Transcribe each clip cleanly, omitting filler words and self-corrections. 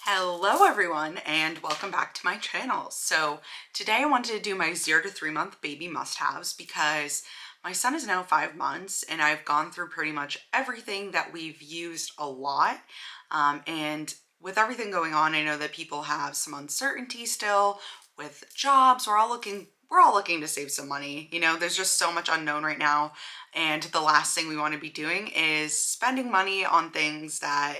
Hello everyone and welcome back to my channel. So today I wanted to do my 0 to 3 month baby must-haves because my son is now 5 months and I've gone through pretty much everything that we've used a lot. And with everything going on, I know that people have some uncertainty still with jobs. We're all looking to save some money. You know, there's just so much unknown right now. And the last thing we want to be doing is spending money on things that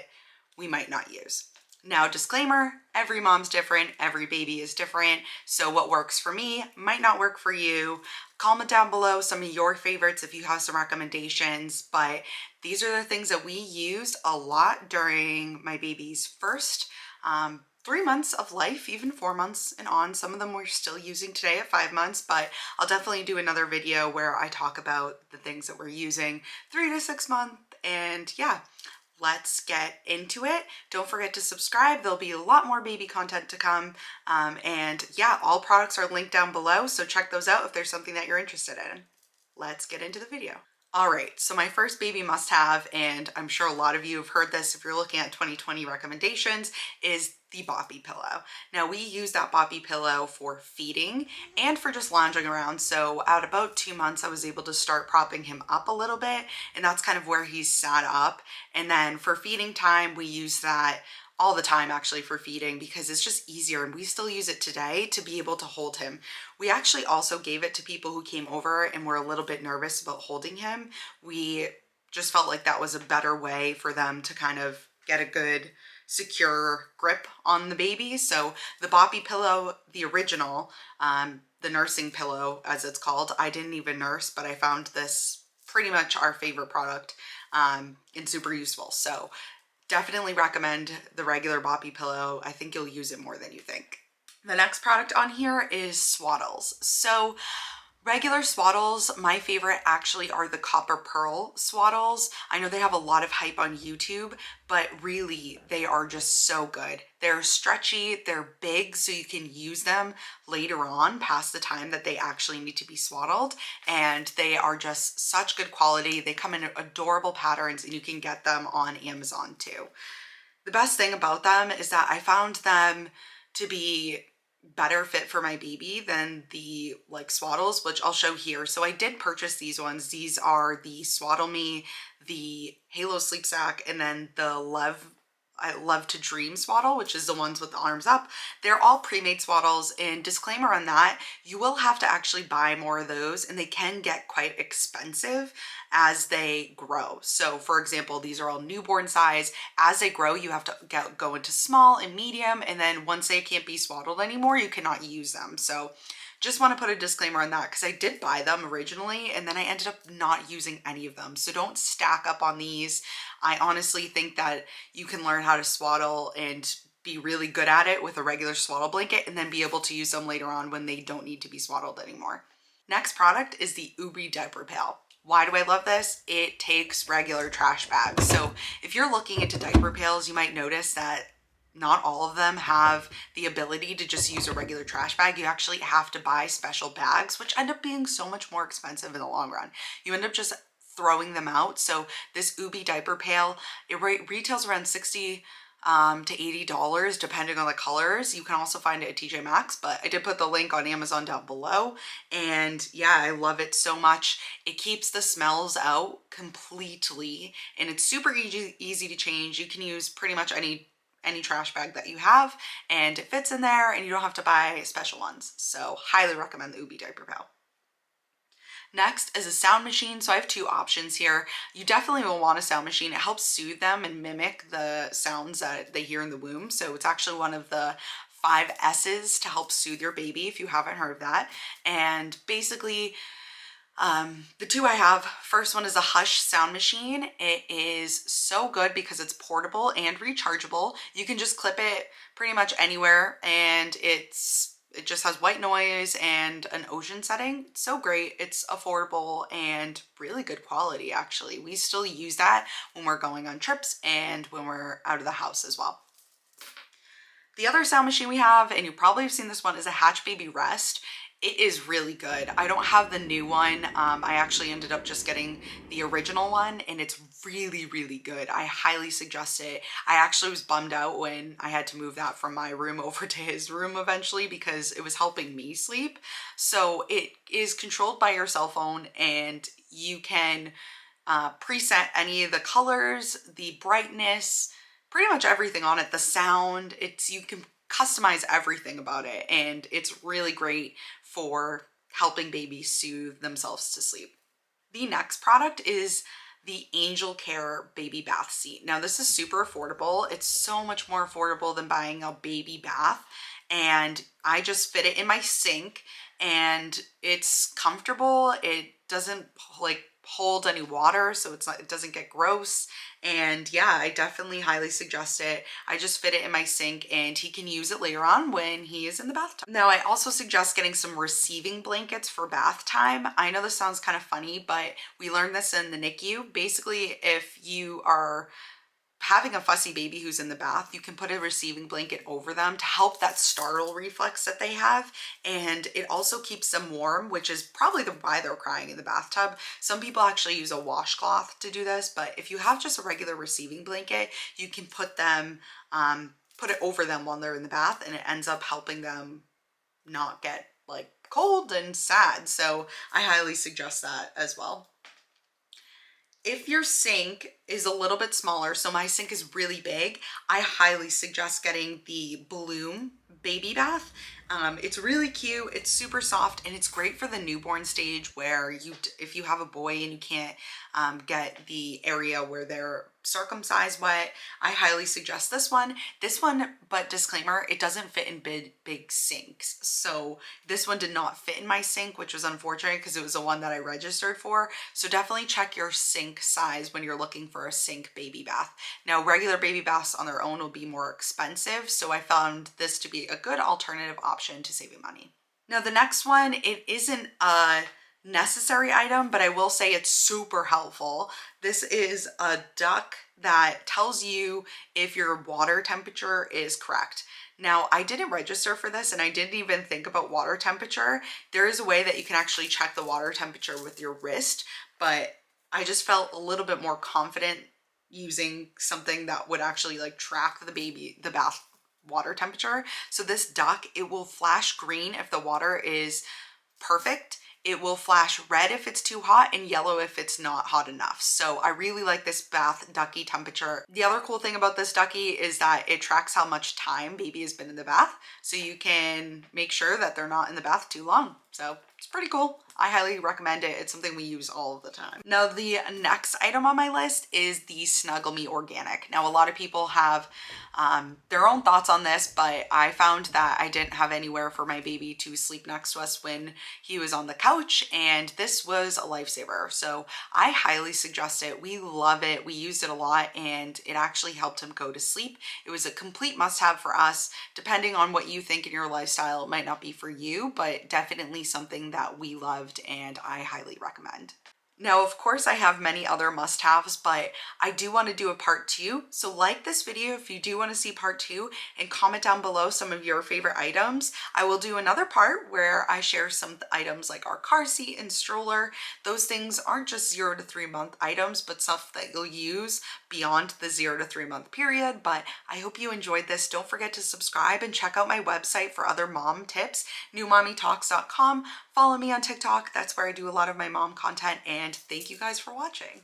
we might not use. Now, disclaimer, every mom's different, every baby is different, so what works for me might not work for you. Comment down below some of your favorites if you have some recommendations, but these are the things that we used a lot during my baby's first 3 months of life, even 4 months and on. Some of them we're still using today at 5 months, but I'll definitely do another video where I talk about the things that we're using 3 to 6 months, and yeah. Let's get into it. Don't forget to subscribe. There'll be a lot more baby content to come. And yeah, all products are linked down below, so check those out if there's something that you're interested in. Let's get into the video. All right, so my first baby must-have, and I'm sure a lot of you have heard this if you're looking at 2020 recommendations, is the Boppy Pillow. Now, we use that Boppy Pillow for feeding and for just lounging around. So at about 2 months, I was able to start propping him up a little bit, and that's kind of where he's sat up. And then for feeding time, we use that all the time actually for feeding because it's just easier, and we still use it today to be able to hold him. We actually also gave it to people who came over and were a little bit nervous about holding him. We just felt like that was a better way for them to kind of get a good secure grip on the baby. So the Boppy Pillow, the original, the nursing pillow as it's called, I didn't even nurse, but I found this pretty much our favorite product and super useful. So definitely recommend the regular Boppy Pillow. I think you'll use it more than you think. The next product on here is Swaddles. So regular Swaddles, my favorite actually are the copper pearl Swaddles. I know they have a lot of hype on YouTube, but really they are just so good. They're stretchy, they're big, so you can use them later on past the time that they actually need to be swaddled, and they are just such good quality. They come in adorable patterns and you can get them on Amazon too. The best thing about them is that I found them to be better fit for my baby than the Swaddles, which I'll show here. So I did purchase these ones. These are the Swaddle Me, the Halo Sleep Sack, and then the I Love to Dream Swaddle, which is the ones with the arms up. They're all pre-made swaddles, and disclaimer on that, you will have to actually buy more of those, and they can get quite expensive as they grow. So for example, these are all newborn size. As they grow, you have to go into small and medium, and then once they can't be swaddled anymore, you cannot use them. So just want to put a disclaimer on that because I did buy them originally and then I ended up not using any of them. So don't stack up on these. I honestly think that you can learn how to swaddle and be really good at it with a regular swaddle blanket and then be able to use them later on when they don't need to be swaddled anymore. Next product is the Ubbie diaper pail. Why do I love this? It takes regular trash bags. So if you're looking into diaper pails, you might notice that not all of them have the ability to just use a regular trash bag. You actually have to buy special bags, which end up being so much more expensive in the long run. You end up just throwing them out. So this Ubbie diaper pail, it retails around $60 to $80 depending on the colors. You can also find it at TJ Maxx, but I did put the link on Amazon down below. And yeah, I love it so much. It keeps the smells out completely, and it's super easy to change. You can use pretty much any trash bag that you have, and it fits in there, and you don't have to buy special ones. So highly recommend the Ubbie diaper pail. Next is a sound machine. So I have two options here. You definitely will want a sound machine. It helps soothe them and mimic the sounds that they hear in the womb. So it's actually one of the 5 S's to help soothe your baby, if you haven't heard of that. And basically, the two I have, first one is a Hush sound machine. It is so good because it's portable and rechargeable. You can just clip it pretty much anywhere, and it just has white noise and an ocean setting. It's so great. It's affordable and really good quality actually. We still use that when we're going on trips and when we're out of the house as well. The other sound machine we have, and you probably have seen this one, is a Hatch Baby Rest. It is really good. I don't have the new one. I actually ended up just getting the original one, and it's really, really good. I highly suggest it. I actually was bummed out when I had to move that from my room over to his room eventually because it was helping me sleep. So it is controlled by your cell phone, and you can preset any of the colors, the brightness, pretty much everything on it, the sound. You can customize everything about it, and it's really great for helping babies soothe themselves to sleep. The next product is the Angel Care baby bath seat. Now this is super affordable. It's so much more affordable than buying a baby bath, and I just fit it in my sink, and it's comfortable. It doesn't like hold any water, so it doesn't get gross. And yeah, I definitely highly suggest it. I just fit it in my sink, and he can use it later on when he is in the bathtub. Now I also suggest getting some receiving blankets for bath time. I know this sounds kind of funny, but we learned this in the NICU. Basically, if you are having a fussy baby who's in the bath, you can put a receiving blanket over them to help that startle reflex that they have. And it also keeps them warm, which is probably why they're crying in the bathtub. Some people actually use a washcloth to do this, but if you have just a regular receiving blanket, you can put it over them while they're in the bath, and it ends up helping them not get like cold and sad. So I highly suggest that as well. If your sink is a little bit smaller, so my sink is really big, I highly suggest getting the Bloom baby bath. It's really cute, it's super soft, and it's great for the newborn stage where if you have a boy and you can't get the area where they're circumcised wet. I highly suggest this one. But disclaimer, it doesn't fit in big sinks. So this one did not fit in my sink, which was unfortunate because it was the one that I registered for. So definitely check your sink size when you're looking for a sink baby bath. Now, regular baby baths on their own will be more expensive, so I found this to be a good alternative option to saving money. Now, the next one, it isn't a necessary item, but I will say it's super helpful. This is a duck that tells you if your water temperature is correct. Now, I didn't register for this, and I didn't even think about water temperature. There is a way that you can actually check the water temperature with your wrist, but I just felt a little bit more confident using something that would actually like track the bath water temperature. So this duck, it will flash green if the water is perfect. It will flash red if it's too hot and yellow if it's not hot enough. So I really like this bath ducky temperature. The other cool thing about this ducky is that it tracks how much time baby has been in the bath. So you can make sure that they're not in the bath too long. So it's pretty cool. I highly recommend it. It's something we use all of the time. Now, the next item on my list is the Snuggle Me Organic. Now, a lot of people have their own thoughts on this, but I found that I didn't have anywhere for my baby to sleep next to us when he was on the couch, and this was a lifesaver. So I highly suggest it. We love it. We used it a lot, and it actually helped him go to sleep. It was a complete must-have for us. Depending on what you think in your lifestyle, it might not be for you, but definitely something that we loved and I highly recommend. Now, of course, I have many other must-haves, but I do want to do a part 2. So like this video if you do want to see part 2, and comment down below some of your favorite items. I will do another part where I share some items like our car seat and stroller. Those things aren't just 0 to 3 month items, but stuff that you'll use beyond the 0 to 3 month period. But I hope you enjoyed this. Don't forget to subscribe and check out my website for other mom tips, newmommytalks.com. Follow me on TikTok. That's where I do a lot of my mom content, and thank you guys for watching.